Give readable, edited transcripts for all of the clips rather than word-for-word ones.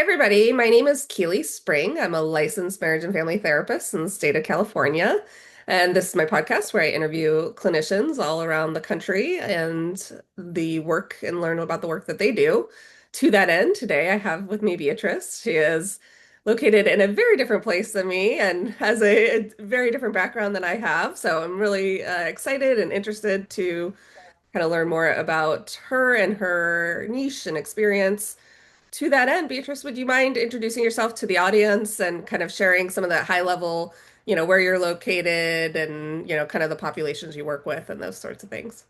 everybody. My name is Keely Spring. I'm a licensed marriage and family therapist in the state of California. And this is my podcast where I interview clinicians all around the country and the work and learn about the work that they do. To that end, today I have with me Beatrice. She is located in a very different place than me and has a very different background than I have. So I'm really excited and interested to kind of learn more about her and her niche and experience. To that end, Beatrice, would you mind introducing yourself to the audience and kind of sharing some of that high level, where you're located and, kind of the populations you work with and those sorts of things?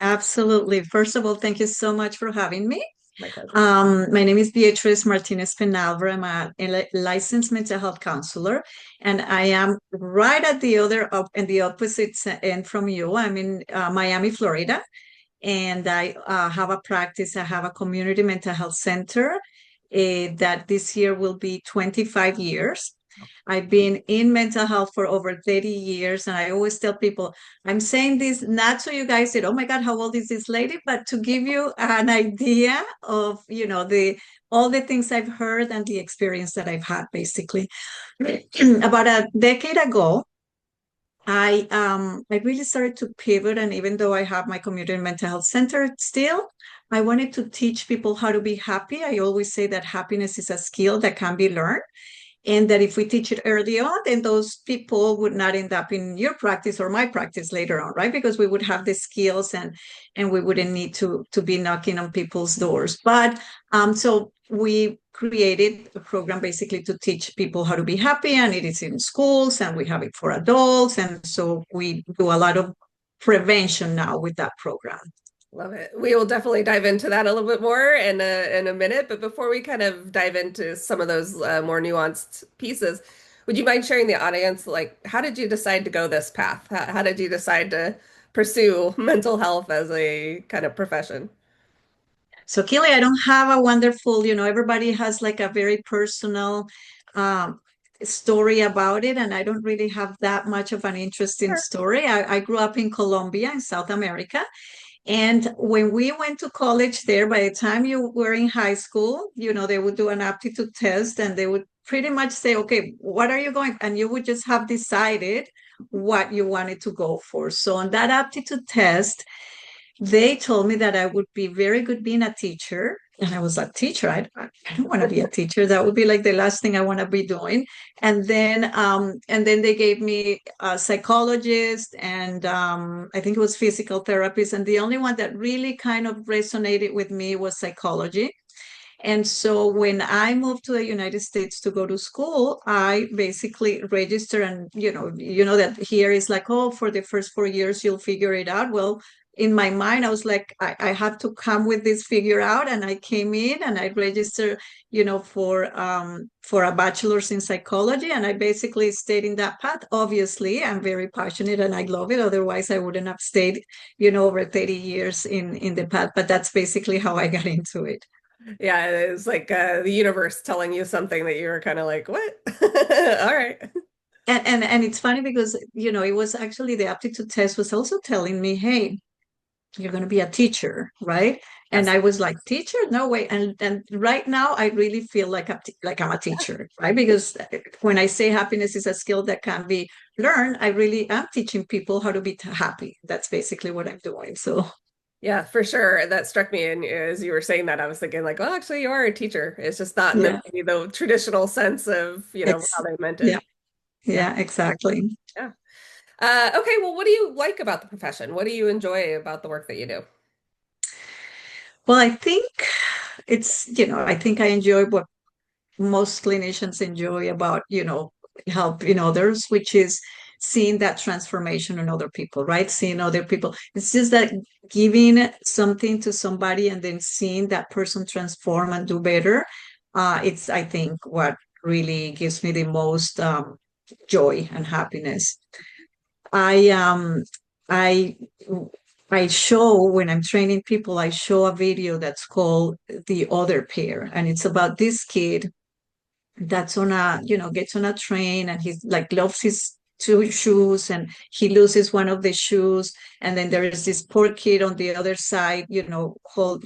Absolutely. First of all, thank you so much for having me. My pleasure. My name is Beatriz Martinez-Peñalver. I'm a licensed mental health counselor, and I am right at the other up in the opposite end from you. I'm in Miami, Florida, and I have a practice. I have a community mental health center that this year will be 25 years. I've been in mental health for over 30 years. And I always tell people, I'm saying this not so you guys said, oh my God, how old is this lady? But to give you an idea of, the all the things I've heard and the experience that I've had, basically. About a decade ago, I really started to pivot, and even though I have my community mental health center still, I wanted to teach people how to be happy. I always say that happiness is a skill that can be learned, and that if we teach it early on, then those people would not end up in your practice or my practice later on, right? Because we would have the skills, and we wouldn't need to be knocking on people's doors. But so we created a program basically to teach people how to be happy, and it is in schools, and we have it for adults, and so we do a lot of prevention now with that program. Love it. We will definitely dive into that a little bit more in a minute. But before we kind of dive into some of those more nuanced pieces, would you mind sharing the audience, like, how did you decide to go this path? How did you decide to pursue mental health as a kind of profession? So, Kelly, I don't have a wonderful, everybody has like a very personal um, story about it, and I don't really have that much of an interesting Sure. story. I grew up in Colombia, in South America. And when we went to college there, by the time you were in high school, they would do an aptitude test, and they would pretty much say, okay, what are you going? And you would just have decided what you wanted to go for. So on that aptitude test, they told me that I would be very good being a teacher. And I was like, teacher, I don't want to be a teacher. That would be like the last thing I want to be doing. And then they gave me a psychologist, and I think it was physical therapist. And the only one that really kind of resonated with me was psychology. And so when I moved to the United States to go to school, I basically registered, and you know that here is like, oh, for the first 4 years you'll figure it out. Well, in my mind, I was like, I have to come with this figure out, and I came in and I registered, for a bachelor's in psychology, and I basically stayed in that path. Obviously, I'm very passionate and I love it. Otherwise, I wouldn't have stayed, over 30 years in the path. But that's basically how I got into it. Yeah, it's like the universe telling you something that you were kind of like, what? All right. And it's funny because it was actually the aptitude test was also telling me, hey, you're going to be a teacher, right? And Yes. I was like, teacher? No way. And right now I really feel like I'm a teacher, right? Because when I say happiness is a skill that can be learned, I really am teaching people how to be happy. That's basically what I'm doing. So Yeah, for sure. That struck me. And as you were saying that, I was thinking like, well, actually, you are a teacher. It's just not in yeah, maybe the traditional sense of, it's how they meant yeah, it. Yeah. yeah, exactly. Yeah. Okay. Well, what do you like about the profession? What do you enjoy about the work that you do? Well, I think I think I enjoy what most clinicians enjoy about helping others, which is seeing that transformation in other people, right? Seeing other people, it's just that giving something to somebody and then seeing that person transform and do better. It's, I think, what really gives me the most joy and happiness. I um i i show, when I'm training people, I show a video that's called The Other Pair, and it's about this kid that's on a gets on a train, and he's like loves his two shoes, and he loses one of the shoes, and then there is this poor kid on the other side, hold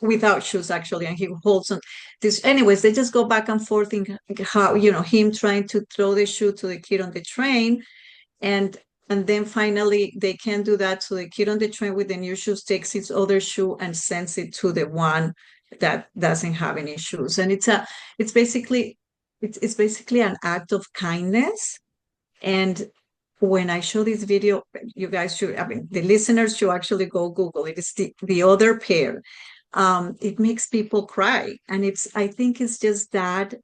without shoes actually, and he holds on this. Anyways, they just go back and forth in how, him trying to throw the shoe to the kid on the train, and then finally they can do that. So the kid on the train with the new shoes takes his other shoe and sends it to the one that doesn't have any shoes. And it's basically it's basically an act of kindness. And when I show this video, you guys should, I mean, the listeners should actually go Google it. It's the other pair. It makes people cry. And I think it's just that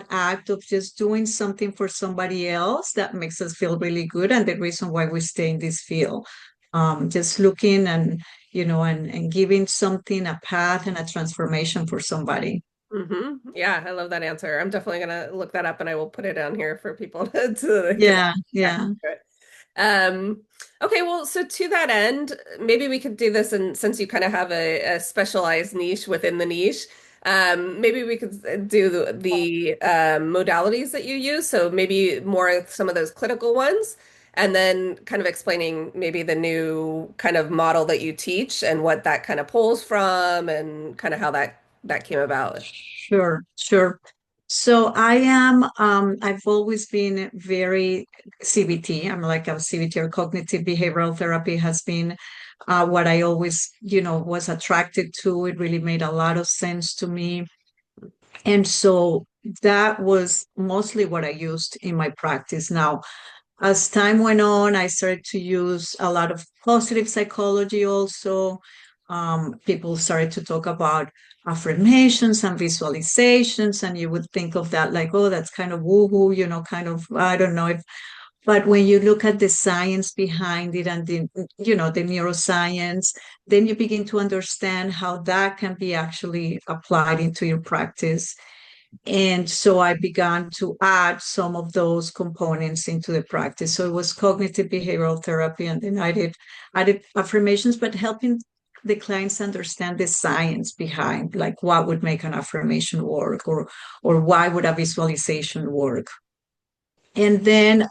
act of just doing something for somebody else that makes us feel really good, and the reason why we stay in this field. Just looking and and giving something a path and a transformation for somebody. Yeah, I love that answer. I'm definitely gonna look that up and I will put it down here for people to get Yeah, back yeah. to it. Okay, well, so to that end, maybe we could do this, and since you kind of have a specialized niche within the niche, maybe we could do the modalities that you use. So maybe more of some of those clinical ones, and then kind of explaining maybe the new kind of model that you teach and what that kind of pulls from, and kind of how that came about. Sure, sure. So I've always been very CBT. I'm like a CBT, or cognitive behavioral therapy, has been what I always, was attracted to. It really made a lot of sense to me. And so that was mostly what I used in my practice. Now, as time went on, I started to use a lot of positive psychology also. People started to talk about affirmations and visualizations, and you would think of that like, oh, that's kind of woo-woo, kind of, I don't know if, but when you look at the science behind it and the neuroscience, then you begin to understand how that can be actually applied into your practice. And so I began to add some of those components into the practice. So it was cognitive behavioral therapy, and then I did affirmations, but helping the clients understand the science behind, like what would make an affirmation work, or why would a visualization work. And then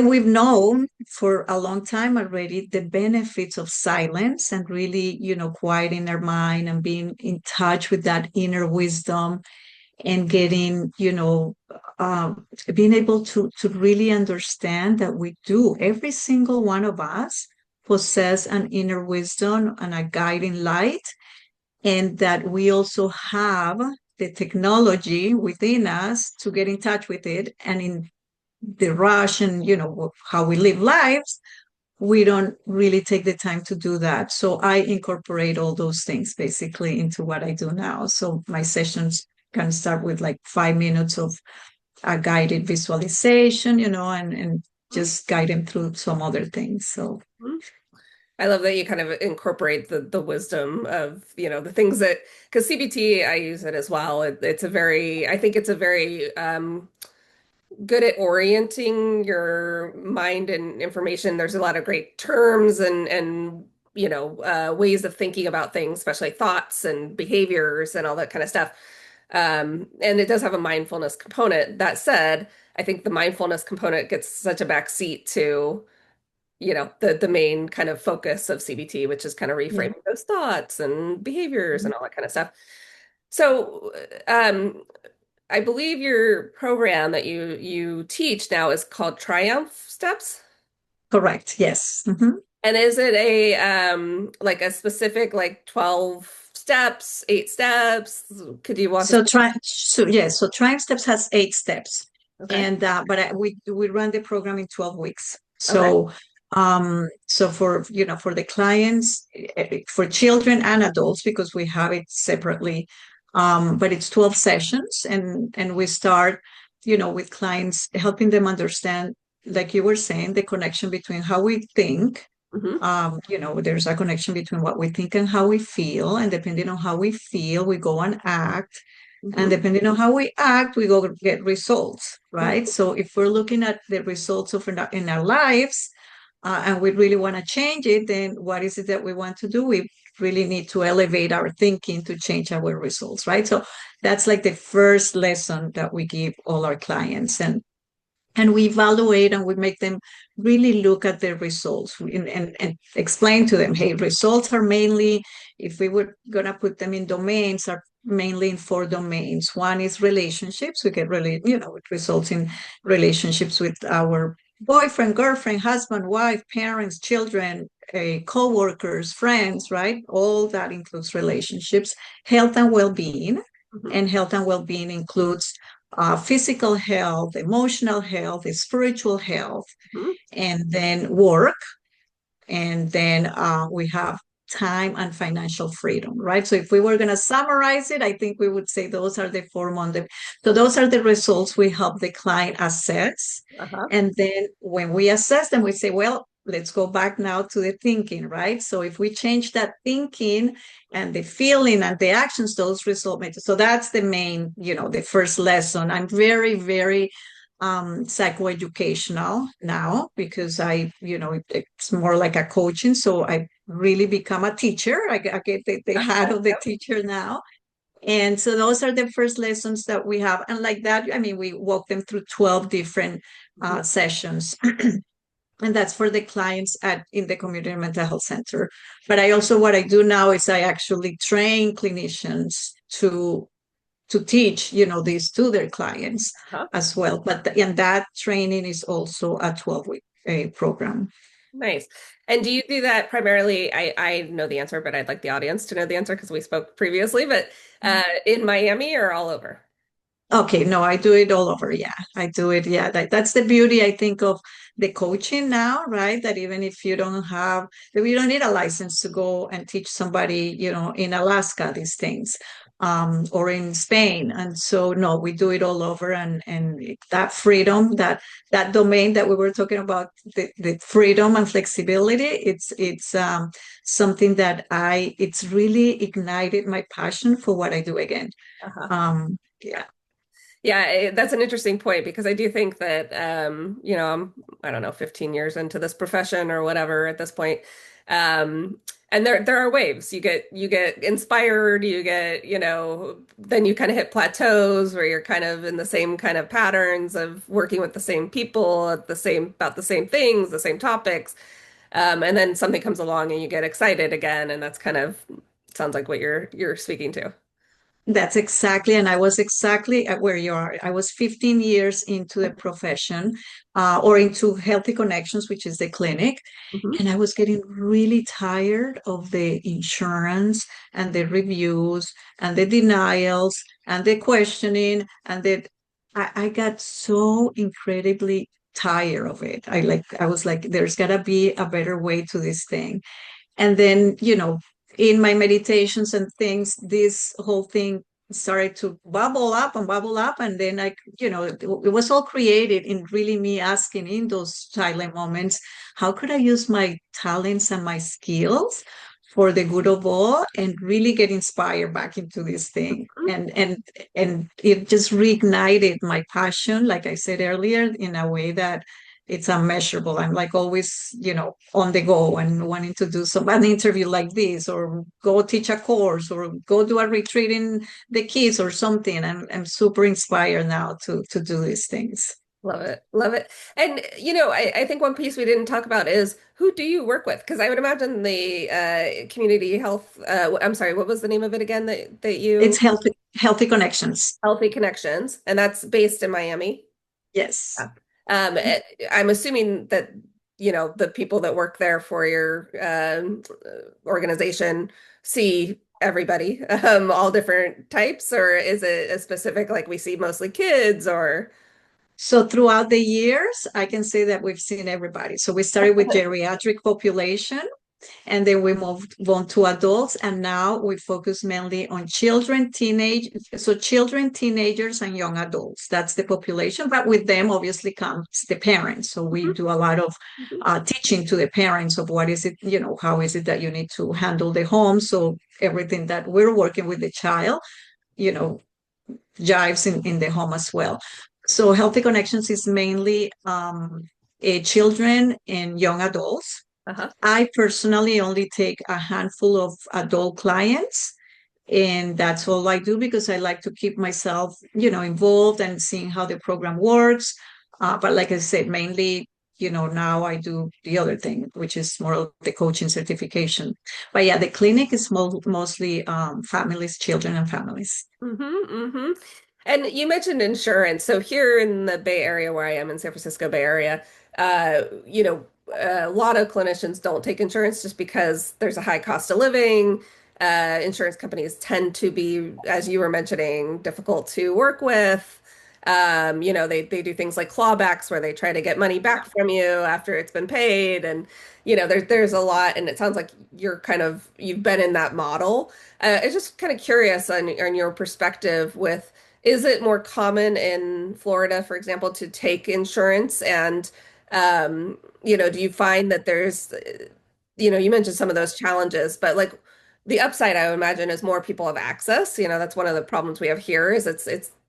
we've known for a long time already the benefits of silence, and really, quieting our mind and being in touch with that inner wisdom, and getting, being able to really understand that every single one of us possess an inner wisdom and a guiding light, and that we also have the technology within us to get in touch with it. And in the rush and how we live lives, we don't really take the time to do that. So I incorporate all those things basically into what I do now. So my sessions can start with like 5 minutes of a guided visualization, and just guide them through some other things. So Mhm. I love that you kind of incorporate the wisdom of, the things that, because CBT, I use it as well. I think it's a very good at orienting your mind and information. There's a lot of great terms and ways of thinking about things, especially thoughts and behaviors and all that kind of stuff. And it does have a mindfulness component. That said, I think the mindfulness component gets such a back seat to the main kind of focus of CBT, which is kind of yeah. reframing those thoughts and behaviors and all that kind of stuff. So, I believe your program that you teach now is called Triumph Steps. Correct. Yes. Mm-hmm. And is it a like a specific like 12 steps, 8 steps? Could you walk us So Triumph Steps has 8 steps, Okay. and we run the program in 12 weeks. Okay. So for for the clients, for children and adults, because we have it separately, but it's 12 sessions, and we start with clients, helping them understand, like you were saying, the connection between how we think. Hmm. There's a connection between what we think and how we feel, and depending on how we feel, we go and act, and Hmm. depending on how we act, we go get results, right? Hmm. So if we're looking at the results of in our lives, and we really want to change it, then what is it that we want to do? We really need to elevate our thinking to change our results, right? So that's like the first lesson that we give all our clients. and we evaluate and we make them really look at their results and explain to them, hey, results are mainly, if we were going to put them in domains, are mainly in 4 domains. One is relationships. We get really, it results in relationships with our boyfriend, girlfriend, husband, wife, parents, children, co-workers, friends, right? All that includes relationships. Health and well-being. Mhm. And health and well-being includes physical health, emotional health, spiritual health, Mhm. and then work. And then we have time and financial freedom, right? So if we were going to summarize it, I think we would say those are the 4 months. So those are the results we help the client assess. Uh-huh. And then when we assess them, we say, well, let's go back now to the thinking, right? So if we change that thinking and the feeling and the actions, those results matter. So that's the main, the first lesson. I'm very, very psychoeducational now because it's more like a coaching. So I really become a teacher. I get the hat of the teacher now. And so those are the first lessons that we have. And like that, I mean, we walk them through 12 different Mhm. sessions. And that's for the clients in the community mental health center. But I also, what I do now is I actually train clinicians to teach, these to their clients Uh-huh. as well. And that training is also a 12-week program. Nice. And do you do that primarily? I know the answer, but I'd like the audience to know the answer because we spoke previously, but in Miami or all over? Okay, no, I do it all over. Yeah, I do it. Yeah, that's the beauty, I think, of the coaching now, right? That even if you don't have, that you don't need a license to go and teach somebody, in Alaska, these things, or in Spain. And so, no, we do it all over. And that freedom, that domain that we were talking about, the freedom and flexibility, it's something that it's really ignited my passion for what I do again. Uh-huh. Yeah. Yeah, that's an interesting point because I do think that I'm I don't know, 15 years into this profession or whatever at this point. And there are waves. You get inspired, then you kind of hit plateaus where you're kind of in the same kind of patterns of working with the same people at the same about the same things, the same topics. And then something comes along and you get excited again, and that's kind of sounds like what you're speaking to. That's exactly, and I was exactly at where you are. I was 15 years into the profession, or into Healthy Connections, which is the clinic, Mhm. and I was getting really tired of the insurance and the reviews and the denials and the questioning I got so incredibly tired of it. I was like, there's gotta be a better way to this thing. And then, in my meditations and things, this whole thing started to bubble up and bubble up. And then it was all created in really me asking in those silent moments, how could I use my talents and my skills for the good of all and really get inspired back into this thing? And it just reignited my passion, like I said earlier, in a way that it's unmeasurable. I'm like always, on the go and wanting to do an interview like this, or go teach a course, or go do a retreat in the kids or something. I'm super inspired now to do these things. Love it. Love it. And I think one piece we didn't talk about is who do you work with? Because I would imagine the community health I'm sorry, what was the name of it again that It's you healthy connections. Healthy Connections, and that's based in Miami. Yes. Yeah. I'm assuming that the people that work there for your organization see everybody, all different types, or is it a specific like we see mostly kids or So throughout the years, I can say that we've seen everybody. So we started with geriatric population, and then we moved on to adults, and now we focus mainly on children, teenagers, and young adults. That's the population, but with them obviously comes the parents. So we Mhm. do a lot of Mhm. teaching to the parents of what is it, how is it that you need to handle the home. So everything that we're working with the child, you know, jives in the home as well. So Healthy Connections is mainly children and young adults. Uh-huh. I personally only take a handful of adult clients, and that's all I do because I like to keep myself, involved and seeing how the program works. But like I said, mainly, now I do the other thing, which is more of the coaching certification. But yeah, the clinic is mostly families, children, and families. Mm-hmm. And you mentioned insurance. So here in the Bay Area, where I am in San Francisco Bay Area, a lot of clinicians don't take insurance just because there's a high cost of living. Insurance companies tend to be, as you were mentioning, difficult to work with. They do things like clawbacks where they try to get money back from you after it's been paid, and there's a lot. And it sounds like you've been in that model. It's just kind of curious on your perspective with, is it more common in Florida, for example, to take insurance? And, do you find that you mentioned some of those challenges, but like the upside, I would imagine, is more people have access. That's one of the problems we have here is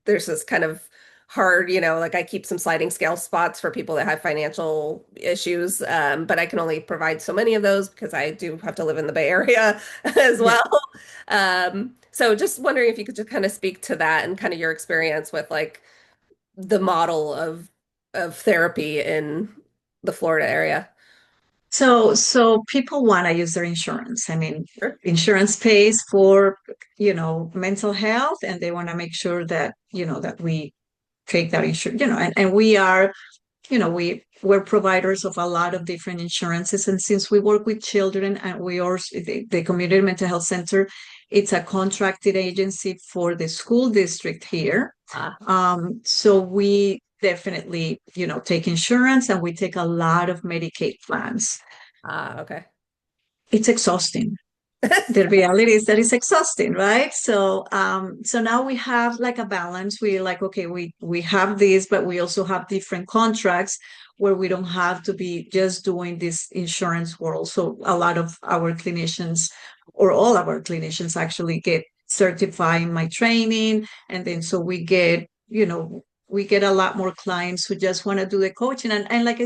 there's this kind of hard, like I keep some sliding scale spots for people that have financial issues, but I can only provide so many of those because I do have to live in the Bay Area as Yeah. well. So just wondering if you could just kind of speak to that and kind of your experience with like the model of therapy in the Florida area. So people want to use their insurance. I mean, Sure. insurance pays for, mental health, and they want to make sure that, that we take that insurance, and we are, we're providers of a lot of different insurances. And since we work with children and we also, the Community Mental Health Center, it's a contracted agency for the school district here. Ah, So we definitely, take insurance, and we take a lot of Medicaid plans. okay. It's exhausting. The reality is that it's exhausting, right? So now we have like a balance. We like, okay, we have this, but we also have different contracts where we don't have to be just doing this insurance world. So a lot of our clinicians, or all of our clinicians, actually get certified in my training. And then so we get a lot more clients who just want to do the coaching. And like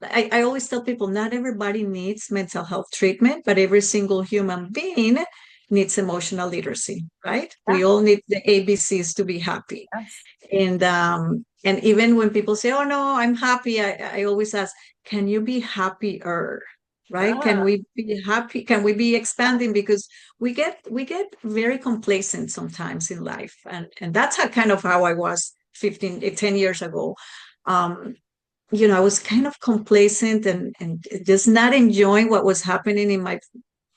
I always tell people, not everybody needs mental health treatment, but every single human being needs emotional literacy, right? Yeah. We all need the ABCs to be happy. Yes. And even when people say, "Oh no, I'm happy," I always ask, "Can you be happier?" Right? Can Ah, we be happy? Can we be expanding? Because we get very complacent sometimes in life, and that's how I was 10 years ago. Um, I was kind of complacent and just not enjoying what was happening in my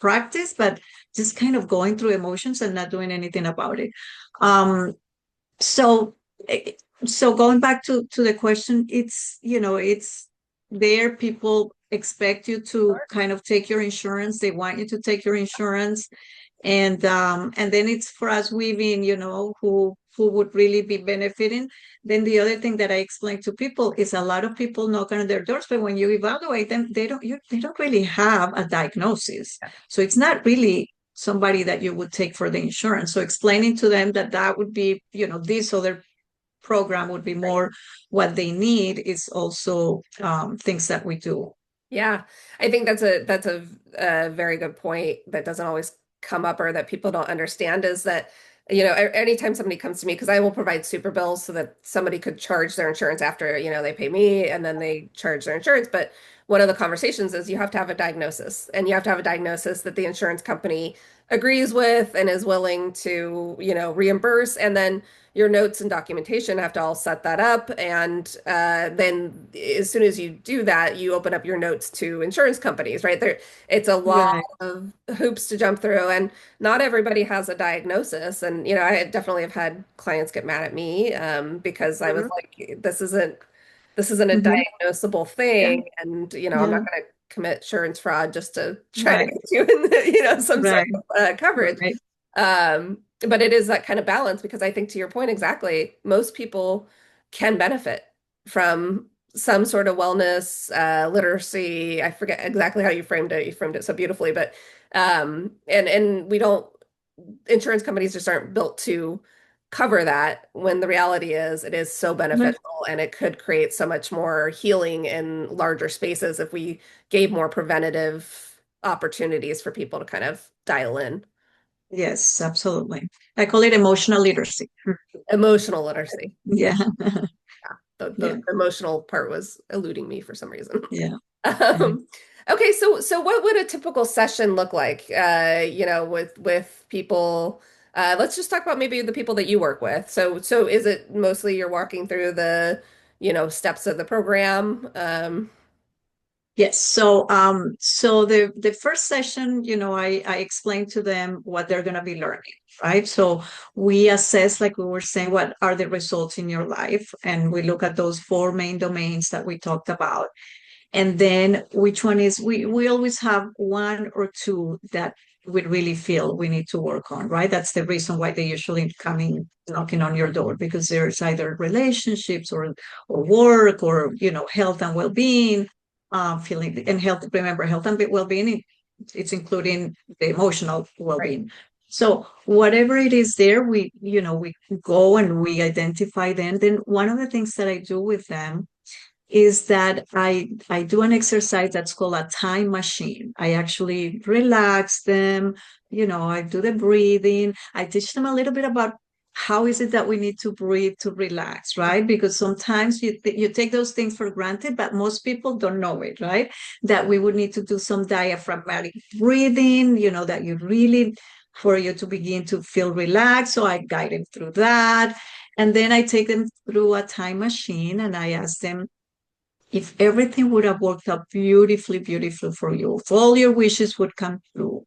practice, but just kind of going through emotions and not doing anything about it. Um, so eh, so going back to the question, it's there. People expect you to kind of take your insurance. They want you to take your insurance, and then it's for us women, who would really be benefiting. Then the other thing that I explain to people is a lot of people knock on their doors, but when you evaluate them, they don't really have a diagnosis. So it's not really somebody that you would take for the insurance. So explaining to them that would be, this other program would be more what they need is also things that we do. yeah, I think that's a very good point that doesn't always come up or that people don't understand is that, anytime somebody comes to me, because I will provide super bills so that somebody could charge their insurance after, they pay me and then they charge their insurance. But one of the conversations is you have to have a diagnosis, and you have to have a diagnosis that the insurance company agrees with and is willing to, reimburse. And then your notes and documentation have to all set that up. And then as soon as you do that, you open up your notes to insurance companies, right? It's a lot Right. of hoops to jump through, and not everybody has a diagnosis. And, I definitely have had clients get mad at me because I was Mhm. like, this isn't a Mhm. diagnosable Yeah. thing. And, I'm Yeah. not going to commit insurance fraud just to try to Right. get you in some sort Right. of coverage. Right. But it is that kind of balance because I think to your point exactly, most people can benefit from some sort of wellness, literacy. I forget exactly how you framed it. You framed it so beautifully, but and we don't insurance companies just aren't built to cover that when the reality is it is so Right. beneficial and it could create so much more healing in larger spaces if we gave more preventative opportunities for people to kind of dial in. Yes, absolutely. I call it emotional literacy. Emotional literacy. Yeah. Yeah. the emotional part was eluding me for some reason. Yeah. Um, okay, so what would a typical session look like? With people. Let's just talk about maybe the people that you work with. So is it mostly you're walking through the, steps of the program? Yes. So the first session, I explain to them what they're going to be learning, right? So we assess, like we were saying, what are the results in your life, and we look at those four main domains that we talked about, and then which one is we always have one or two that we really feel we need to work on, right? That's the reason why they usually come in knocking on your door, because there's either relationships or work or health and well-being, feeling and health. Remember, health and well-being, it's including the emotional Right. well-being. So whatever it is there, we go and we identify them. Then one of the things that I do with them is that I do an exercise that's called a time machine. I actually relax them, I do the breathing. I teach them a little bit about how is it that we need to breathe to relax, right? Because sometimes you take those things for granted, but most people don't know it, right? That we would need to do some diaphragmatic breathing, that you really, for you to begin to feel relaxed. So I guide them through that. And then I take them through a time machine and I ask them, if everything would have worked out beautifully, beautifully for you, if all your wishes would come true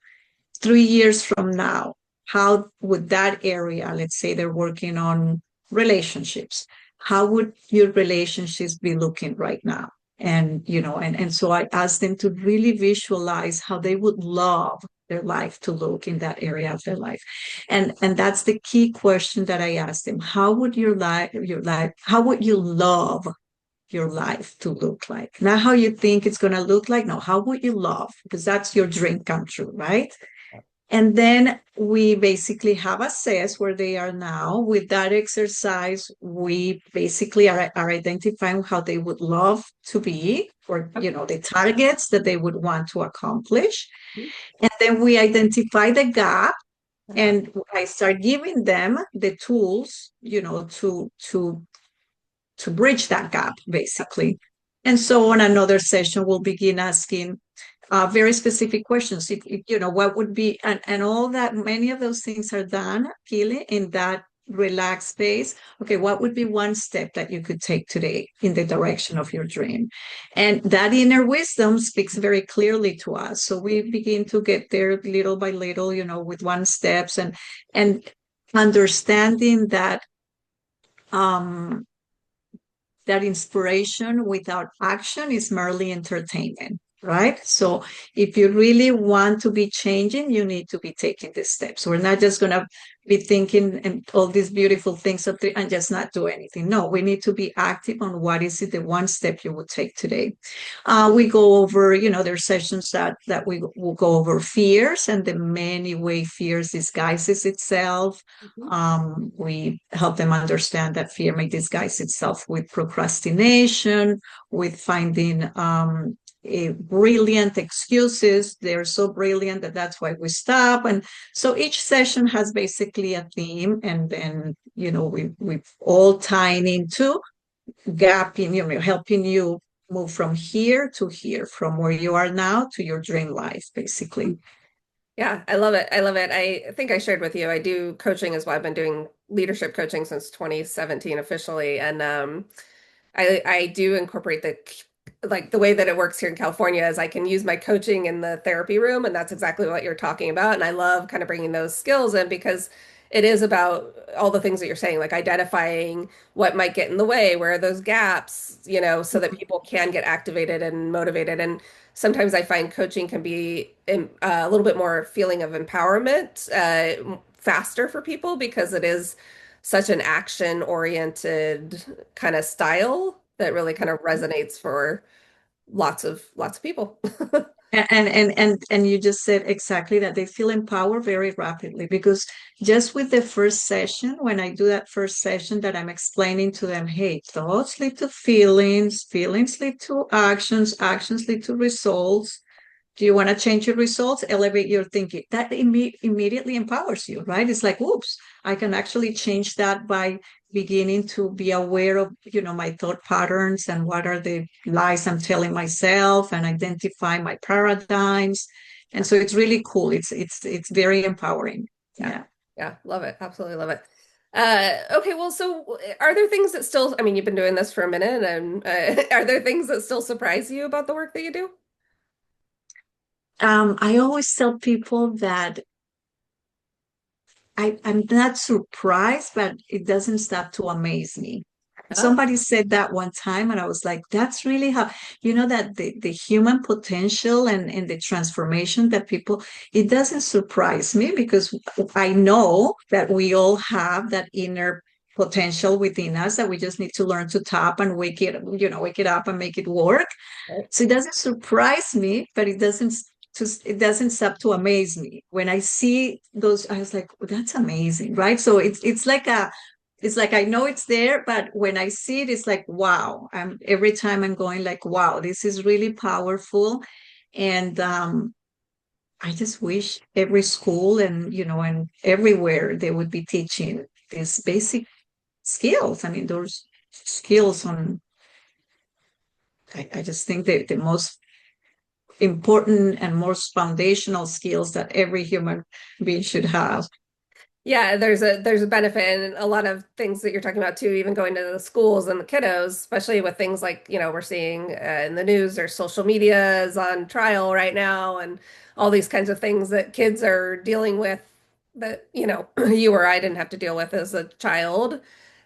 3 years from now, how would that area, let's say they're working on relationships, how would your relationships be looking right now? And so I ask them to really visualize how they would love their life to look in that area of their life. And that's the key question that I ask them. How would how would you love your life to look like? Not how you think it's going to look like. No, how would you love? Because that's your dream come true, right? And then we basically have assessed where they are now. With that exercise, we basically are identifying how they would love to be, or the targets that they would want to accomplish. And then we identify the gap, Uh-huh. and I start giving them the tools, to bridge that gap, basically. And so on another session, we'll begin asking very specific questions. What would be, and all that, many of those things are done, Keely, in that relaxed space. Okay, what would be one step that you could take today in the direction of your dream? And that inner wisdom speaks very clearly to us. So we begin to get there little by little, with one steps and understanding um, that inspiration without action is merely entertainment, right? So if you really want to be changing, you need to be taking the steps. We're not just going to be thinking and all these beautiful things up there and just not do anything. No, we need to be active on what is it, the one step you would take today. We go over, there's sessions that we will go over fears and the many way fears disguises itself. Mhm. We help them understand that fear may disguise itself with procrastination, with finding brilliant excuses. They're so brilliant that's why we stop. And so each session has basically a theme, and then we all tying into gapping, helping you move from here to here, from where you are now to your dream life, basically. Yeah, I love it. I love it. I think I shared with you, I do coaching as well. I've been doing leadership coaching since 2017 officially. And I do incorporate the way that it works here in California is I can use my coaching in the therapy room, and that's exactly what you're talking about. And I love kind of bringing those skills in because it is about all the things that you're saying, like identifying what might get in the way, where are those gaps, so that people can get activated and motivated. And sometimes I find coaching can be a little bit more feeling of empowerment, faster for people because it is such an action-oriented kind of style that really kind of resonates for lots of people. And you just said exactly that they feel empowered very rapidly, because just with the first session, when I do that first session that I'm explaining to them, hey, thoughts lead to feelings, feelings lead to actions, actions lead to results. Do you want to change your results? Elevate your thinking. That immediately empowers you, right? It's like, oops, I can actually change that by beginning to be aware of, my thought patterns and what are the lies I'm telling myself and identify my paradigms. And so it's really cool. It's very empowering. Yeah. Yeah. Yeah. Love it. Absolutely love it. Okay. Well, so are there things that still, I mean, you've been doing this for a minute, and are there things that still surprise you about the work that you do? I always tell people that I'm not surprised, but it doesn't stop to amaze me. Oh, Somebody said that one time, and I was like, that's really how, that the human potential and the transformation that people, it doesn't surprise me because I know that we all have that inner potential within us that we just need to learn to tap and wake it up and make it work. right. So it doesn't surprise me, but it doesn't stop to amaze me. When I see those, I was like, oh, that's amazing, right? So it's like I know it's there, but when I see it, it's like, wow. Every time I'm going like, wow, this is really powerful. And I just wish every school and everywhere they would be teaching these basic skills. I mean, those skills I just think that the most important and most foundational skills that every human being should have. Yeah, there's a benefit and a lot of things that you're talking about too, even going to the schools and the kiddos, especially with things like, we're seeing in the news or social media is on trial right now and all these kinds of things that kids are dealing with that, you or I didn't have to deal with as a child.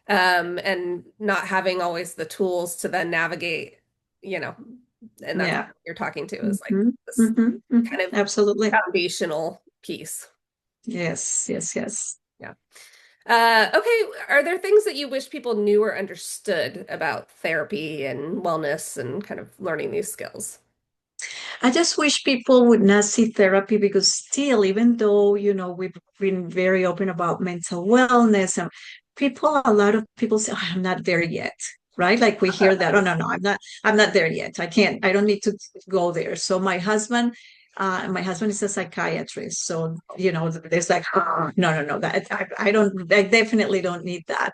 And not having always the tools to then navigate, you know, and that's Yeah. what you're talking to is like Hmm. this Hmm. Hmm. kind of Absolutely. foundational piece. Yes, yes, yes. Yeah. Okay, are there things that you wish people knew or understood about therapy and wellness and kind of learning these skills? I just wish people would not see therapy because still, even though, we've been very open about mental wellness and a lot of people say, oh, I'm not there yet. Right. Like we hear that, oh no, I'm not there yet. I don't need to go there. So my husband is a psychiatrist. So, there's like, oh, no, that I definitely don't need that.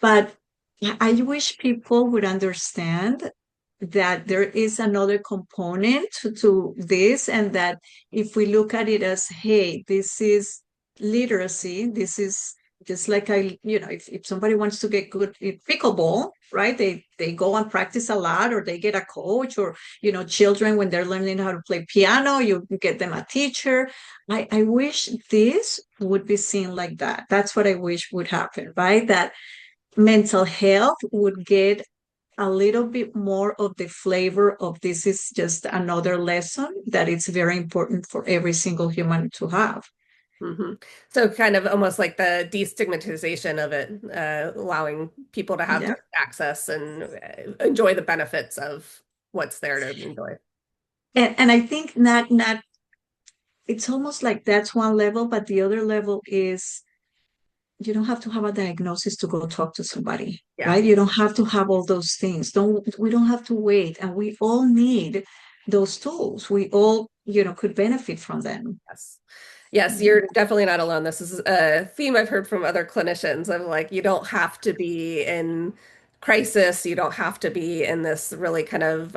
But I wish people would understand that there is another component to this, and that if we look at it as, hey, this is literacy, this is just like if somebody wants to get good at pickleball, right? They go and practice a lot, or they get a coach, or children when they're learning how to play piano, you get them a teacher. I wish this would be seen like that. That's what I wish would happen, right? That mental health would get a little bit more of the flavor of this is just another lesson that it's very important for every single human to have. Hmm. So kind of almost like the destigmatization of it, allowing people to have Yeah. direct access and enjoy the benefits of what's there to enjoy. And I think not it's almost like that's one level, but the other level is you don't have to have a diagnosis to go talk to somebody, Yeah. right? You don't have to have all those things. We don't have to wait. And we all need those tools. We all, could benefit from them. Yes. Yes, you're definitely not alone. This is a theme I've heard from other clinicians of like, you don't have to be in crisis. You don't have to be in this really kind of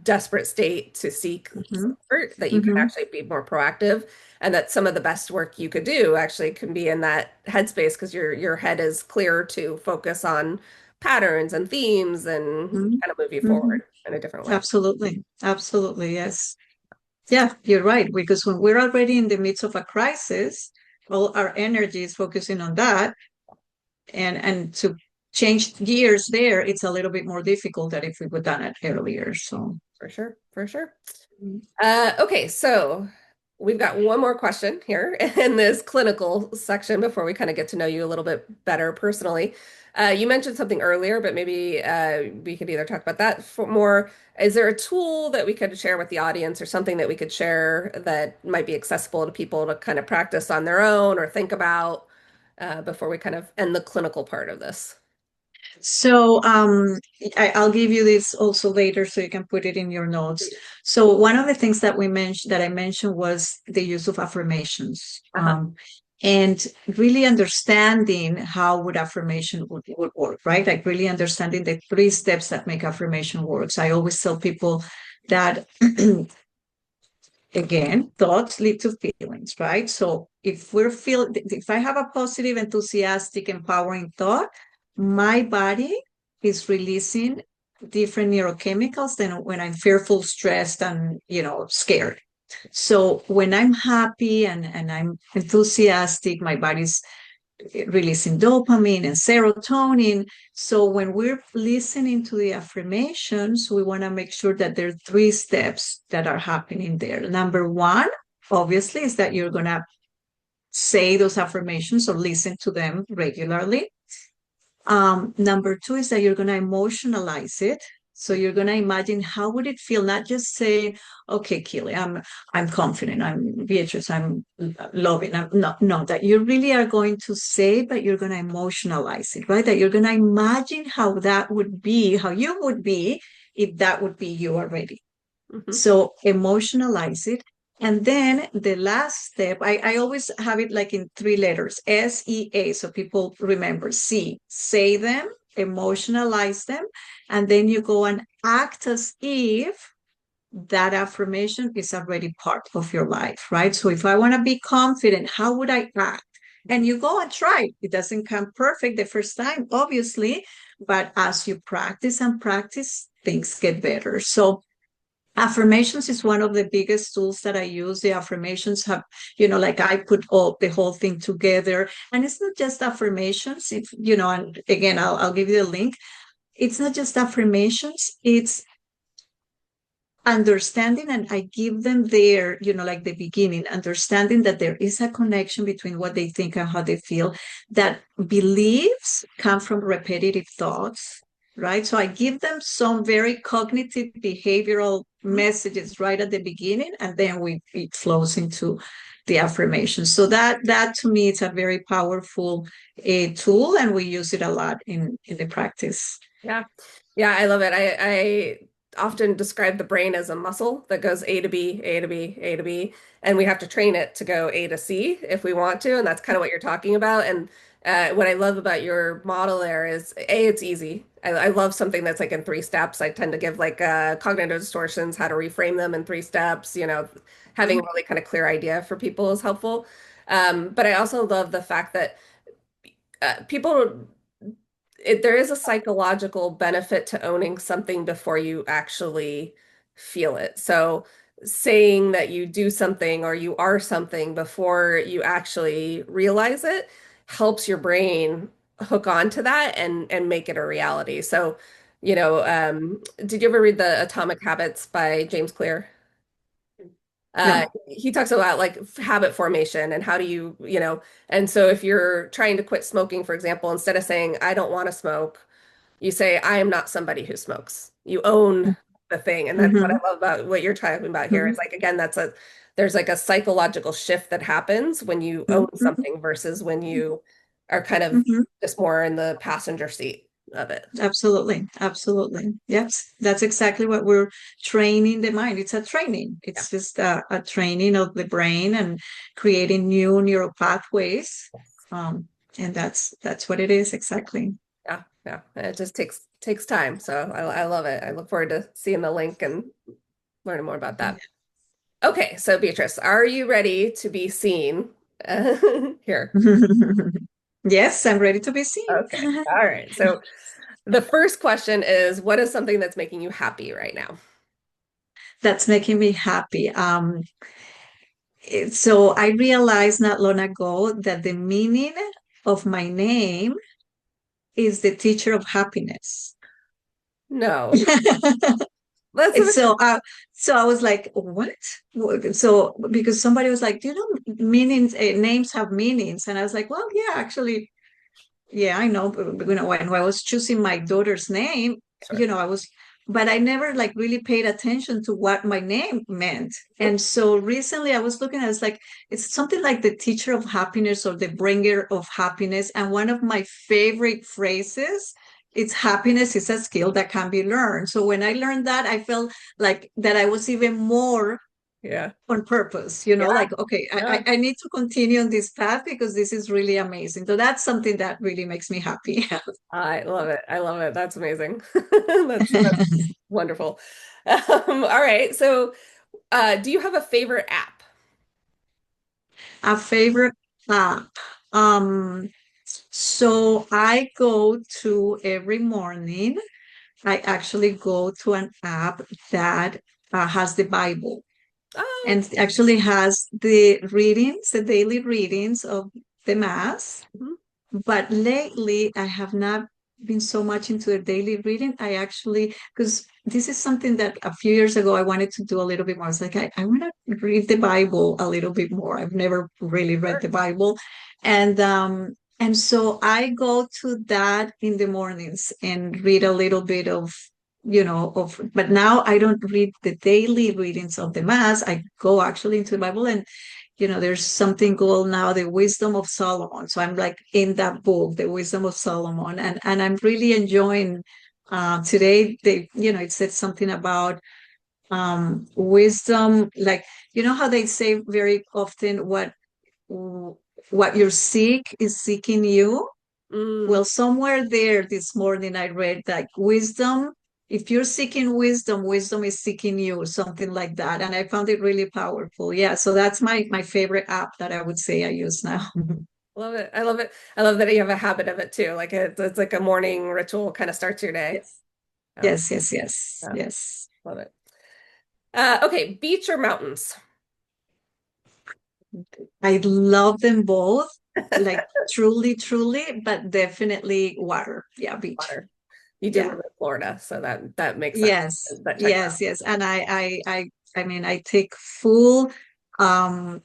desperate state to seek Mm-hmm. support, that you can Mm-hmm. actually be more proactive and that some of the best work you could do actually can be in that headspace because your head is clear to focus on patterns and themes and Mm-hmm. kind of move you Mm-hmm. forward in a different way. Absolutely. Absolutely. Yes. Yeah, you're right. Because when we're already in the midst of a crisis, all our energy is focusing on that. And to change gears there, it's a little bit more difficult than if we would done it earlier. So For sure, for sure. Okay, so we've got one more question here in this clinical section before we kind of get to know you a little bit better personally. You mentioned something earlier, but maybe we could either talk about that for more. Is there a tool that we could share with the audience or something that we could share that might be accessible to people to kind of practice on their own or think about before we kind of end the clinical part of this? So I'll give you this also later so you can put it in your notes. So one of the things that I mentioned was the use of affirmations. Uh-huh. And really understanding how would affirmation would work, right? Like really understanding the 3 steps that make affirmation works. I always tell people that again, thoughts lead to feelings, right? So if I have a positive, enthusiastic, empowering thought, my body is releasing different neurochemicals than when I'm fearful, stressed, and scared. So when I'm happy and I'm enthusiastic, my body's releasing dopamine and serotonin. So when we're listening to the affirmations, we want to make sure that there are 3 steps that are happening there. Number one, obviously, is that you're going to say those affirmations or listen to them regularly. Number two is that you're going to emotionalize it. So you're going to imagine how would it feel, not just say, okay, Keely, I'm confident, I'm Beatrice, I'm loving. No, that you really are going to say, but you're going to emotionalize it, right? That you're going to imagine how that would be, how you would be if that would be you already. Hmm. So emotionalize it. And then the last step, I always have it like in 3 letters, SEA, so people remember. Say them, emotionalize them, and then you go and act as if that affirmation is already part of your life, right? So if I want to be confident, how would I act? And you go and try. It doesn't come perfect the first time, obviously, but as you practice and practice, things get better. So affirmations is one of the biggest tools that I use. The affirmations have, like I put all the whole thing together. And it's not just affirmations. If, and again, I'll give you the link. It's not just affirmations, it's understanding, and I give them there, like the beginning, understanding that there is a connection between what they think and how they feel, that beliefs come from repetitive thoughts, right? So I give them some very cognitive behavioral messages right at the beginning, and then it flows into the affirmation. So that to me it's a very powerful tool, and we use it a lot in the practice. Yeah. Yeah, I love it. I often describe the brain as a muscle that goes A to B, A to B, A to B, and we have to train it to go A to C if we want to, and that's kind of what you're talking about. And what I love about your model there is A, it's easy. I love something that's like in 3 steps. I tend to give like cognitive distortions, how to reframe them in 3 steps, having a really kind of clear idea for people is helpful. But I also love the fact that people there is a psychological benefit to owning something before you actually feel it. So saying that you do something or you are something before you actually realize it helps your brain hook on to that and make it a reality. So, did you ever read the Atomic Habits by James Clear? No. He talks about like habit formation and how do and so if you're trying to quit smoking, for example, instead of saying, I don't want to smoke, you say, I am not somebody who smokes. You own the thing. And that's what Mm-hmm. I love about what you're talking about here Mm-hmm. is like, again, there's like a psychological shift that happens when you own Mm-hmm. something versus when you are kind of Mm-hmm. just more in the passenger seat of it. Absolutely. Absolutely. Yes. That's exactly what we're training the mind. It's a training. Yeah. It's just a training of the brain and creating new neural pathways. Um, and that's what it is exactly. Yeah. Yeah. It just takes time. So I love it. I look forward to seeing the link and learning more about that. Okay, so Beatrice, are you ready to be seen here? Yes, I'm ready to be seen. Okay. All right. So the first question is, what is something that's making you happy right now? That's making me happy. So I realized not long ago that the meaning of my name is the teacher of happiness. No. That's And so I was like, what? So because somebody was like, do you know meanings, names have meanings? And I was like, well, yeah, actually, yeah, I know. When I was choosing my daughter's name, sure. I was, but I never like really paid attention to what my name meant. Nope. And so recently I was looking, I was like, it's something like the teacher of happiness or the bringer of happiness. And one of my favorite phrases it's happiness is a skill that can be learned. So when I learned that, I felt like that I was even more Yeah. on purpose, you know, Yeah. like, okay, Yeah. I need to continue on this path because this is really amazing. So that's something that really makes me happy. I love it. I love it. That's amazing. That's wonderful. All right. So, do you have a favorite app? A favorite app. Um, so I go to every morning, I actually go to an app that has the Bible Oh, and actually has the readings, the daily readings of the Mass. mhm. But lately, I have not been so much into the daily reading. I actually, because this is something that a few years ago I wanted to do a little bit more. I was like, I want to read the Bible a little bit more. I've never really read Sure. the Bible. And so I go to that in the mornings and read a little bit of, but now I don't read the daily readings of the Mass. I go actually into the Bible and there's something called now the Wisdom of Solomon. So I'm like in that book, the Wisdom of Solomon, and I'm really enjoying. Today, it said something about wisdom, like how they say very often what you seek is seeking you. Mm, Well, somewhere there this morning I read like wisdom. If you're seeking wisdom, wisdom is seeking you, something like that. And I found it really powerful. Yeah. So that's my favorite app that I would say I use now. love it. I love it. I love that you have a habit of it too. Like it's like a morning ritual kind of starts your day. Yes. Yeah. Yes, yes, yes, Yeah. yes. Love it. Okay, beach or mountains? I love them both, like truly, truly, but definitely water. Yeah, beach. Water. You do live Yeah. in Florida, so that makes sense. Yes, That checks yes, yes. And I mean, I take full, I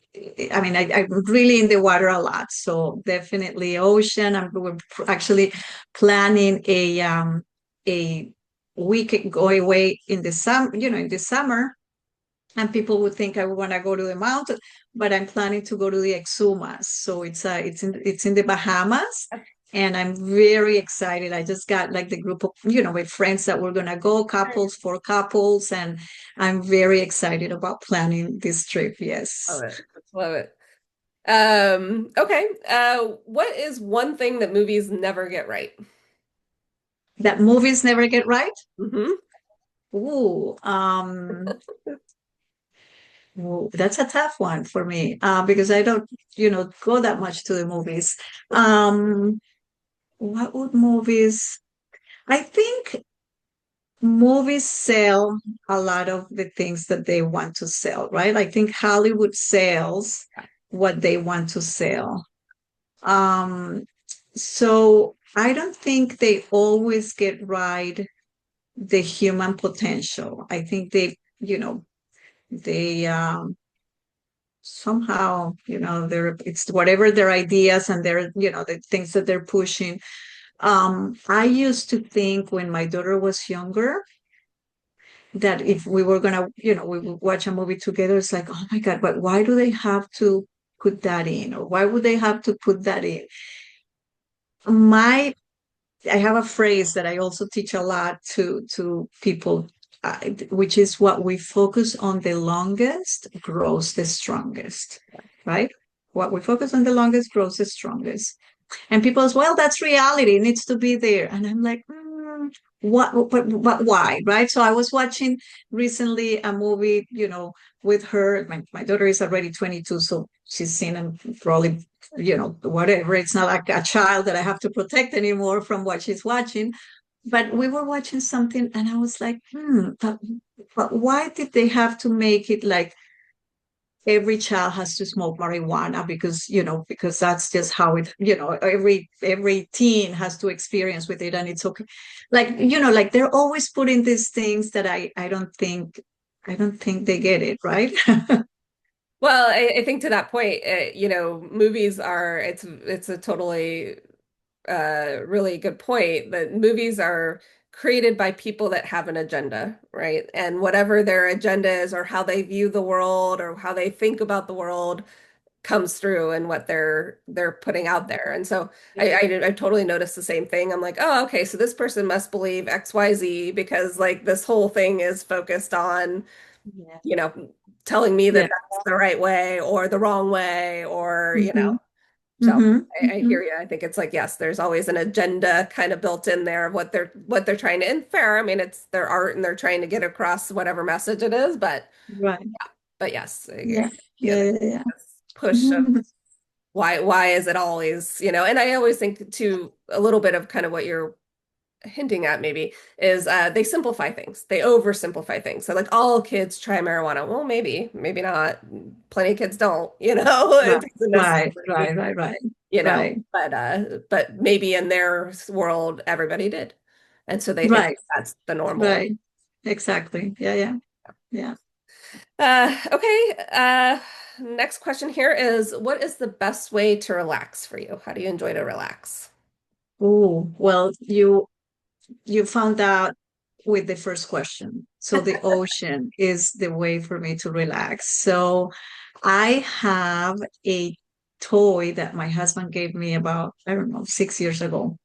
mean, I'm really in the water a lot. So definitely ocean. We're actually planning a week go away in the summer, in the summer. And people would think I want to go to the mountain, but I'm planning to go to the Exumas. So it's in the Bahamas, out. and I'm very excited. I just got like the group of with friends that we're gonna go, couples, four couples, and I'm very excited about planning this trip. Love Yes, it. Love it. Okay. What is one thing that movies never get right? that movies never get right. Hmm. Ooh, that's a tough one for me because I don't go that much to the movies. Um, what would movies? I think movies sell a lot of the things that they want to sell, right? I think Hollywood sells what they want to sell. Um, so I don't think they always get right the human potential. I think they somehow, it's whatever their ideas and their, the things that they're pushing. I used to think when my daughter was younger that if we were gonna, we would watch a movie together, it's like, oh my God, but why do they have to put that in? Or why would they have to put that in? My I have a phrase that I also teach a lot to people, which is what we focus on the longest grows the strongest, right? What we focus on the longest grows the strongest. And people say, well, that's reality. It needs to be there. And I'm like, but why? Right. So I was watching recently a movie, with her. My daughter is already 22, so she's seen them probably, whatever. It's not like a child that I have to protect anymore from what she's watching. But we were watching something and I was like, but why did they have to make it like every child has to smoke marijuana because that's just how it every teen has to experience with it and it's okay, like like they're always putting these things that I don't think they get it right. Well, I think to that point, movies are it's a totally really good point that movies are created by people that have an agenda, right? And whatever their agenda is or how they view the world or how they think about the world, comes through and what they're putting out there. And so I totally noticed the same thing. I'm like, oh, okay, so this person must believe XYZ because like this whole thing is focused on, Yeah. you know, telling me that Yeah. that's the right way or the wrong way or, Mm-hmm. so Mm-hmm. I hear you. I think it's like, yes, there's always an agenda kind of built in there of what they're trying to, and fair. I mean, it's their art and they're trying to get across whatever message it is, Right. but yes, Yeah. yeah, Yeah. Yeah. Yeah. this push of Mhm. why is it always, and I always think too a little bit of kind of what you're hinting at maybe is they simplify things. They oversimplify things. So like all kids try marijuana. Well, maybe not. Plenty of kids don't, Right. it doesn't Right. necessarily, Right. Right. Right. Right. but maybe in their world everybody did. And so they think Right. that's the normal. Right. Exactly. Yeah. Yeah. Yeah. Okay. Next question here is what is the best way to relax for you? How do you enjoy to relax? Oh, well, you found out with the first question. So the ocean is the way for me to relax. So I have a toy that my husband gave me about, I don't know, 6 years ago.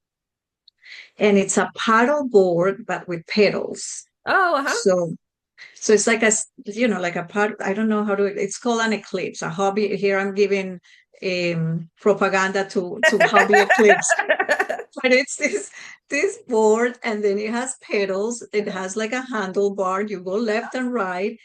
And it's a paddle board, but with pedals. Oh, uh-huh. So so it's like like a part, I don't know how to, it's called an eclipse, a hobby. Here I'm giving propaganda to hobby eclipse. But it's this board, and then it has pedals. It has like a handlebar. You go left and right.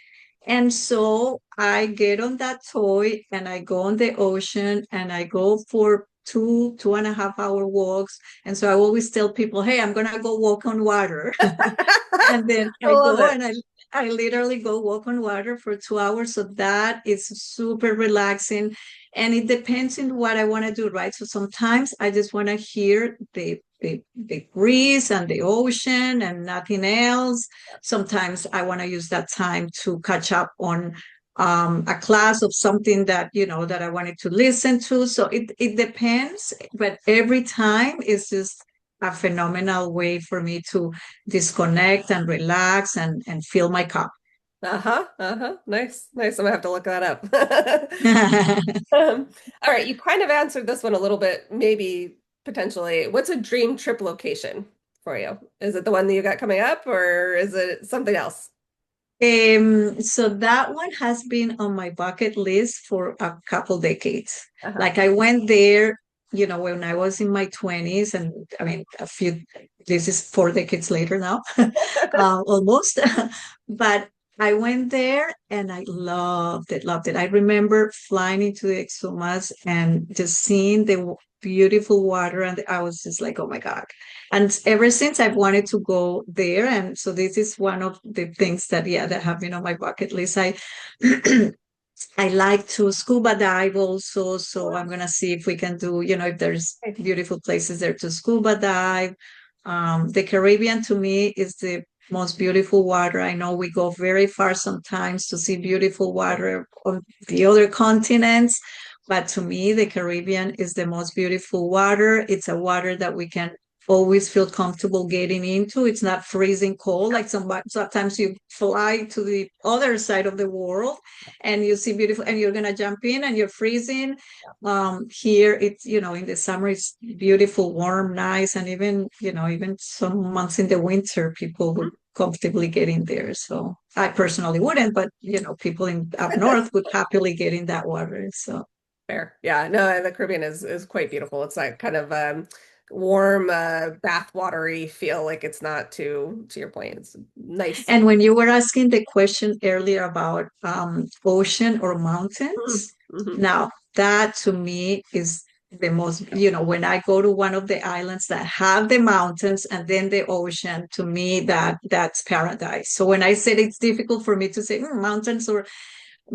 And so I get on that toy and I go on the ocean and I go for 2.5 hour walks. And so I always tell people, hey, I'm gonna go walk on water. And then I I love go it. and I literally go walk on water for 2 hours. So that is super relaxing. And it depends on what I want to do, right? So sometimes I just want to hear the breeze and the ocean and nothing else. Sometimes I want to use that time to catch up on a class of something that that I wanted to listen to. So it depends, but every time is just a phenomenal way for me to disconnect and relax and fill my cup. Uh-huh. Uh-huh. Nice. Nice. I'm gonna have to look that up. All right, you kind of answered this one a little bit, maybe potentially. What's a dream trip location for you? Is it the one that you got coming up, or is it something else? So that one has been on my bucket list for a couple decades. Uh-huh. Like I went there, when I was in my 20s, and I mean, this is 4 decades later now, almost. But I went there and I loved it, loved it. I remember flying into the Exumas and just seeing the beautiful water, and I was just like, oh my God. And ever since I've wanted to go there. And so this is one of the things that, yeah, that have been on my bucket list. I like to scuba dive also. So I'm going to see if we can do, if there's beautiful places there to scuba dive. The Caribbean to me is the most beautiful water. I know we go very far sometimes to see beautiful water on the other continents, but to me, the Caribbean is the most beautiful water. It's a water that we can always feel comfortable getting into. It's not freezing cold like sometimes you fly to the other side of the world and you see beautiful and you're gonna jump in and you're freezing. Here it's in the summer it's beautiful, warm, nice, and even some months in the winter people would comfortably get in there. So I personally wouldn't, but people in up north would happily get in that water. So Fair. Yeah, no, the Caribbean is quite beautiful. It's that kind of warm, bath watery feel, like it's not too, to your point. It's nice. and when you were asking the question earlier about ocean or Mhm. mountains, Mhm. now that to me is the most, when I go to one of the islands that have the mountains and then the ocean, to me that's paradise. So when I said it's difficult for me to say mountains or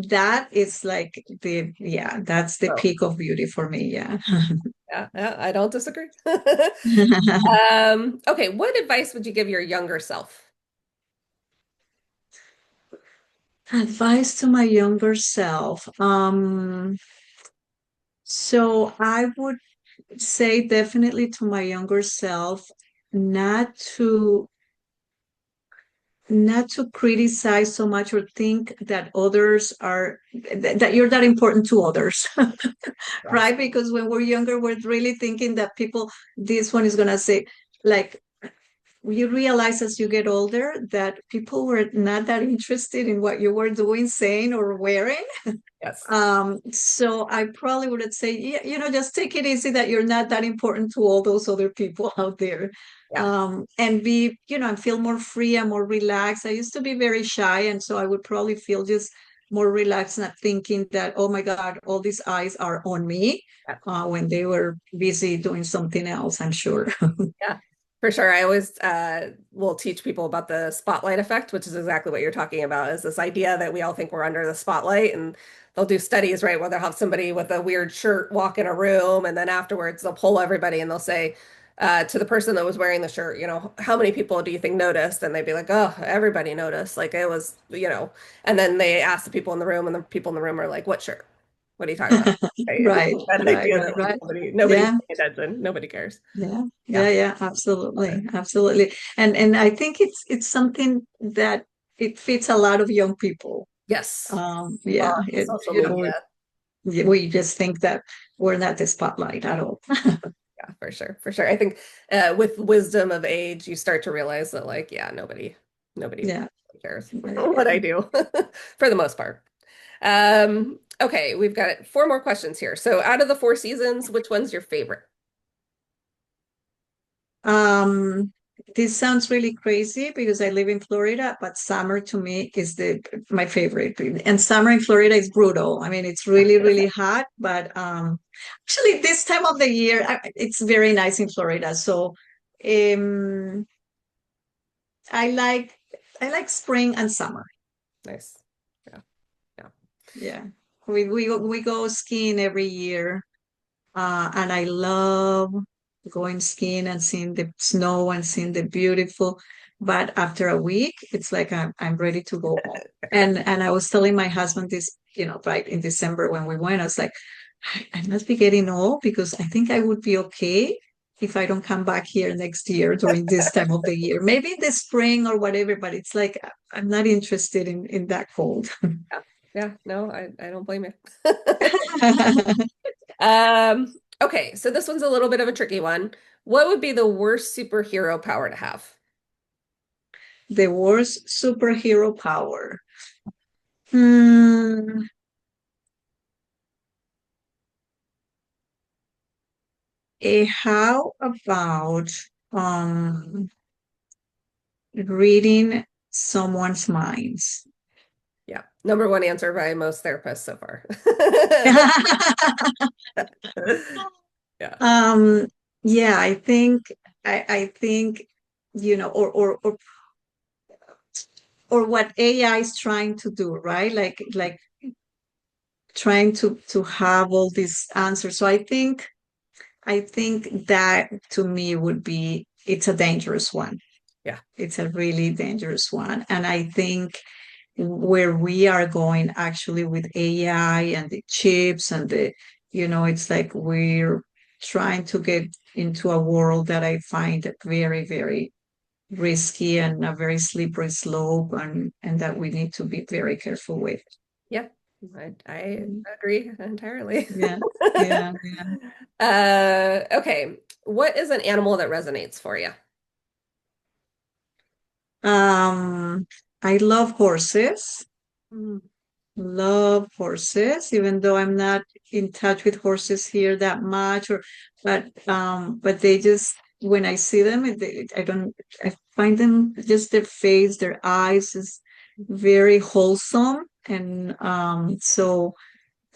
that is like that's the So, peak of beauty for me. Yeah. yeah, yeah, I don't disagree. Okay, what advice would you give your younger self? Advice to my younger self. So I would say definitely to my younger self not to not to criticize so much or think that others are that you're that important to others. Yes. Right? Because when we're younger, we're really thinking that people, this one is gonna say, like, you realize as you get older that people were not that interested in what you were doing, saying, or wearing. Yes. So I probably would say, yeah, just take it easy, that you're not that important to all those other people out there. Yeah. And be, and feel more free and more relaxed. I used to be very shy, and so I would probably feel just more relaxed, not thinking that, oh my God, all these eyes are on me, Yeah. when they were busy doing something else, I'm sure. Yeah, for sure. I always will teach people about the spotlight effect, which is exactly what you're talking about, is this idea that we all think we're under the spotlight, and they'll do studies, right, where they'll have somebody with a weird shirt walk in a room, and then afterwards they'll poll everybody and they'll say to the person that was wearing the shirt, how many people do you think noticed? And they'd be like, oh, everybody noticed. Like it was, and then they ask the people in the room, and the people in the room are like, what shirt? What are you talking about? Right? Right, That right, idea right, that like right. nobody's Yeah. paying attention, nobody cares. Yeah, Yeah, yeah, yeah, love it. absolutely, absolutely. And I think it's something that it fits a lot of young people. Yes. Yeah, Social media. we just think that we're not the spotlight at all. Yeah, for sure. For sure. I think with wisdom of age, you start to realize that like, yeah, nobody Yeah, cares yeah, what yeah. I do for the most part. Okay, we've got four more questions here. So out of the four seasons, which one's your favorite? Um, this sounds really crazy because I live in Florida, but summer to me is the my favorite. And summer in Florida is brutal. I mean, it's really, really hot, but actually this time of the year, it's very nice in Florida. So um, I like I like spring and summer. Nice. Yeah, yeah. Yeah. We go skiing every year. And I love going skiing and seeing the snow and seeing the beautiful. But after a week, it's like I'm ready to go home. And I was telling my husband this, right in December when we went, I was like, I must be getting old, because I think I would be okay if I don't come back here next year during this time of the year. Maybe in the spring or whatever, but it's like I'm not interested in that cold. Yeah. Yeah, no, I don't blame you. Okay, so this one's a little bit of a tricky one. What would be the worst superhero power to have? The worst superhero power. Hmm. How about reading someone's minds? Yeah, number one answer by most therapists so far. Yeah. um, yeah, I think or what AI is trying to do, right? Like trying to have all these answers. So I think that to me would be, it's a dangerous one. Yeah. It's a really dangerous one. And I think where we are going actually with AI and the chips and it's like we're trying to get into a world that I find very, very risky and a very slippery slope, and that we need to be very careful with. Yeah, I agree entirely. Yeah, yeah, yeah. Okay. What is an animal that resonates for you? Um, I love horses. Mm. Love horses, even though I'm not in touch with horses here that much, but they just, when I see them, I find them, just their face, their eyes is very wholesome, and so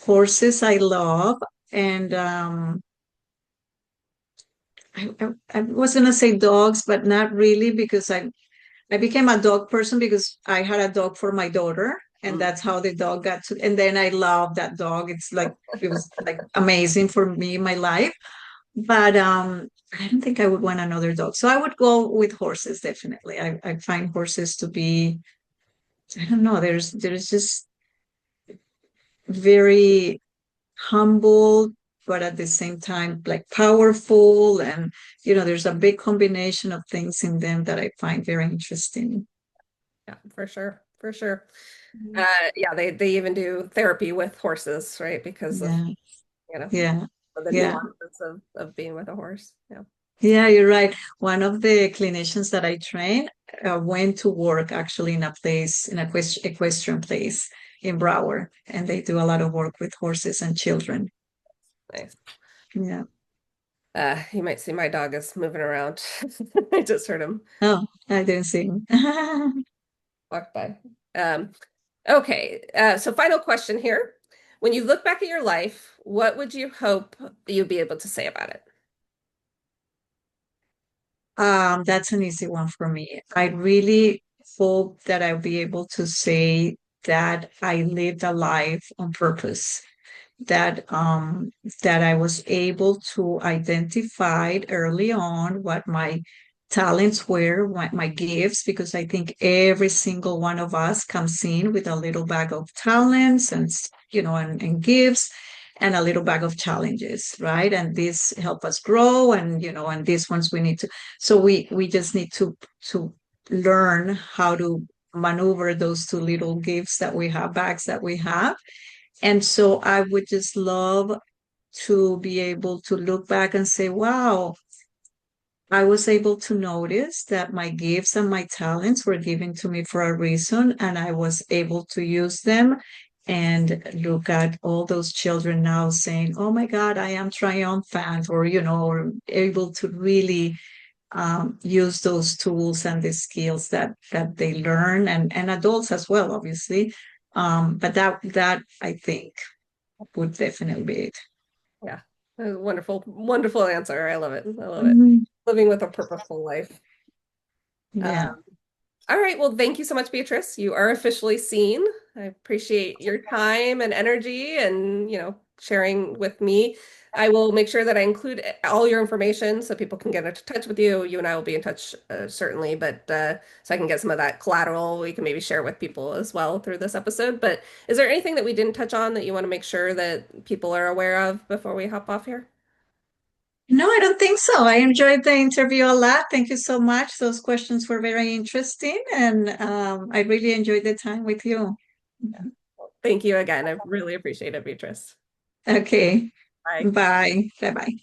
horses I love. And I was gonna say dogs, but not really, because I became a dog person because I had a dog for my daughter, and Mm. that's how the dog got to. And then I love that dog. It was like amazing for me in my life. But I don't think I would want another dog. So I would go with horses, definitely. I find horses to be, I don't know, there's just very humble, but at the same time like powerful, and there's a big combination of things in them that I find very interesting. Yeah, for sure. For sure. Mhm. Yeah, they even do therapy with horses, right? Because of, Yeah, you know, yeah, the yeah. nuances of being with a horse. Yeah. Yeah, you're right. One of the clinicians that I train went to work actually in a place, in a equestrian place in Broward, and they do a lot of work with horses and children. Nice. Yeah. You might see my dog is moving around. I just heard him Oh, I didn't see him. walk by. Um, okay, so final question here. When you look back at your life, what would you hope you'd be able to say about it? That's an easy one for me. I really hope that I'll be able to say that I lived a life on purpose, that I was able to identify early on what my talents were, what my gifts, because I think every single one of us comes in with a little bag of talents and gifts and a little bag of challenges, right? And this help us grow, and these ones we need to. So we just need to learn how to maneuver those two little gifts that we have, bags that we have. And so I would just love to be able to look back and say, wow, I was able to notice that my gifts and my talents were given to me for a reason, and I was able to use them. And look at all those children now saying, oh my God, I am triumphant, or able to really use those tools and the skills that they learn, and adults as well, obviously. But that I think would definitely be it. Yeah. Wonderful, wonderful answer. I love it. I love it. Mhm. Living with a purposeful life. Yeah. All right. Well, thank you so much, Beatrice. You are officially seen. I appreciate your time and energy and, sharing with me. I will make sure that I include all your information so people can get in touch with you. You and I will be in touch, certainly, but so I can get some of that collateral we can maybe share with people as well through this episode. But is there anything that we didn't touch on that you want to make sure that people are aware of before we hop off here? No, I don't think so. I enjoyed the interview a lot. Thank you so much. Those questions were very interesting, and I really enjoyed the time with you. Thank you again. I really appreciate it, Beatrice. Okay. Bye. Bye. Bye bye.